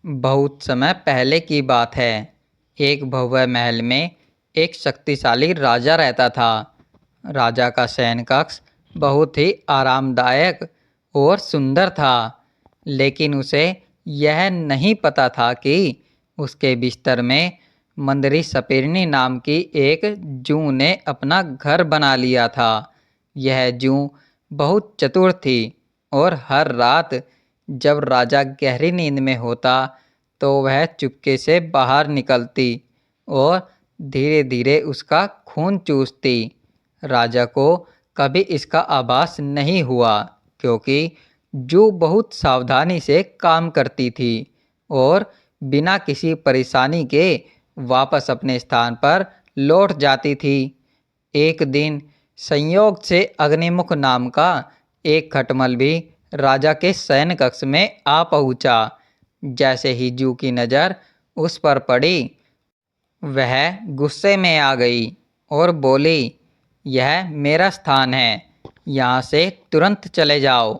बहुत समय पहले की बात है। एक भव्य महल में एक शक्तिशाली राजा रहता था। राजा का शयन कक्ष बहुत ही आरामदायक और सुंदर था, लेकिन उसे यह नहीं पता था कि उसके बिस्तर में मंदरी सपेरनी नाम की एक जूं ने अपना घर बना लिया था। यह जूं बहुत चतुर थी और हर रात जब राजा गहरी नींद में होता तो वह चुपके से बाहर निकलती और धीरे धीरे उसका खून चूसती। राजा को कभी इसका आभास नहीं हुआ, क्योंकि जू बहुत सावधानी से काम करती थी और बिना किसी परेशानी के वापस अपने स्थान पर लौट जाती थी। एक दिन संयोग से अग्निमुख नाम का एक खटमल भी राजा के शयन कक्ष में आ पहुंचा। जैसे ही जू की नज़र उस पर पड़ी, वह गुस्से में आ गई और बोली, यह मेरा स्थान है, यहाँ से तुरंत चले जाओ।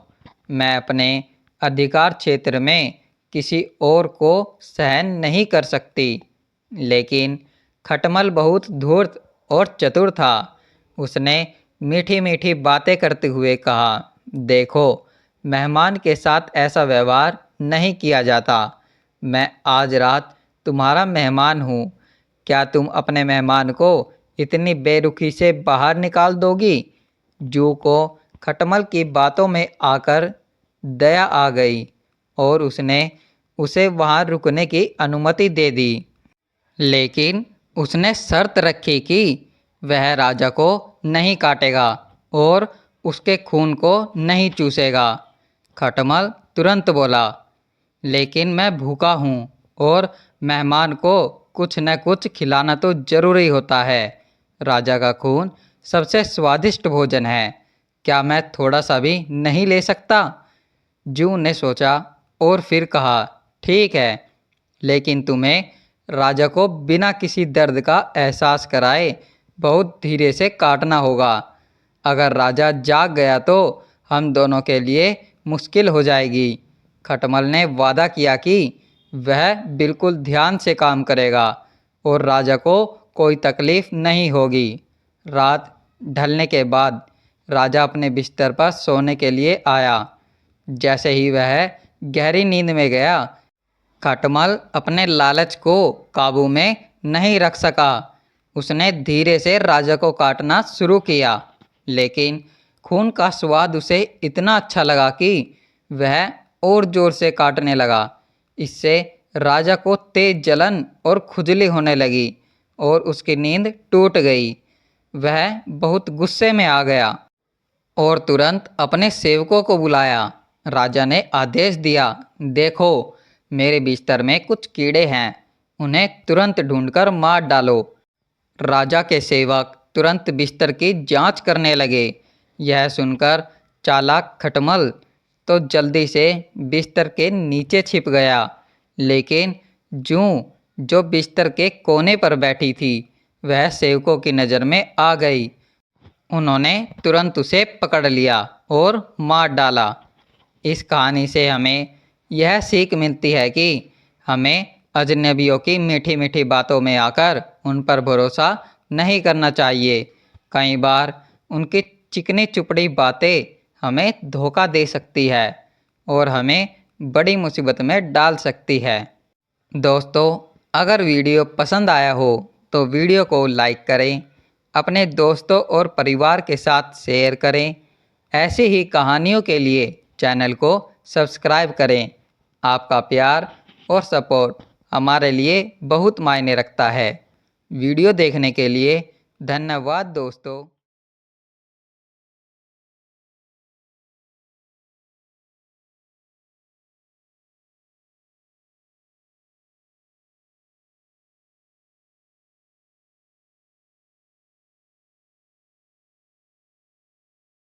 मैं अपने अधिकार क्षेत्र में किसी और को सहन नहीं कर सकती। लेकिन खटमल बहुत धूर्त और चतुर था। उसने मीठी मीठी बातें करते हुए कहा, देखो, मेहमान के साथ ऐसा व्यवहार नहीं किया जाता। मैं आज रात तुम्हारा मेहमान हूँ। क्या तुम अपने मेहमान को इतनी बेरुखी से बाहर निकाल दोगी? जू को खटमल की बातों में आकर दया आ गई और उसने उसे वहां रुकने की अनुमति दे दी। लेकिन उसने शर्त रखी कि वह राजा को नहीं काटेगा और उसके खून को नहीं चूसेगा। खटमल तुरंत बोला, लेकिन मैं भूखा हूँ और मेहमान को कुछ न कुछ खिलाना तो जरूरी होता है। राजा का खून सबसे स्वादिष्ट भोजन है। क्या मैं थोड़ा सा भी नहीं ले सकता? जू ने सोचा और फिर कहा, ठीक है, लेकिन तुम्हें राजा को बिना किसी दर्द का एहसास कराए बहुत धीरे से काटना होगा। अगर राजा जाग गया तो हम दोनों के लिए मुश्किल हो जाएगी। खटमल ने वादा किया कि वह बिल्कुल ध्यान से काम करेगा और राजा को कोई तकलीफ नहीं होगी। रात ढलने के बाद राजा अपने बिस्तर पर सोने के लिए आया। जैसे ही वह गहरी नींद में गया, खटमल अपने लालच को काबू में नहीं रख सका। उसने धीरे से राजा को काटना शुरू किया, लेकिन खून का स्वाद उसे इतना अच्छा लगा कि वह और जोर से काटने लगा। इससे राजा को तेज जलन और खुजली होने लगी और उसकी नींद टूट गई। वह बहुत गुस्से में आ गया और तुरंत अपने सेवकों को बुलाया। राजा ने आदेश दिया, देखो, मेरे बिस्तर में कुछ कीड़े हैं, उन्हें तुरंत ढूंढकर मार डालो। राजा के सेवक तुरंत बिस्तर की जांच करने लगे। यह सुनकर चालाक खटमल तो जल्दी से बिस्तर के नीचे छिप गया, लेकिन जू जो बिस्तर के कोने पर बैठी थी, वह सेवकों की नज़र में आ गई। उन्होंने तुरंत उसे पकड़ लिया और मार डाला। इस कहानी से हमें यह सीख मिलती है कि हमें अजनबियों की मीठी मीठी बातों में आकर उन पर भरोसा नहीं करना चाहिए। कई बार उनकी चिकनी चुपड़ी बातें हमें धोखा दे सकती है और हमें बड़ी मुसीबत में डाल सकती है। दोस्तों, अगर वीडियो पसंद आया हो तो वीडियो को लाइक करें, अपने दोस्तों और परिवार के साथ शेयर करें। ऐसी ही कहानियों के लिए चैनल को सब्सक्राइब करें। आपका प्यार और सपोर्ट हमारे लिए बहुत मायने रखता है। वीडियो देखने के लिए धन्यवाद दोस्तों।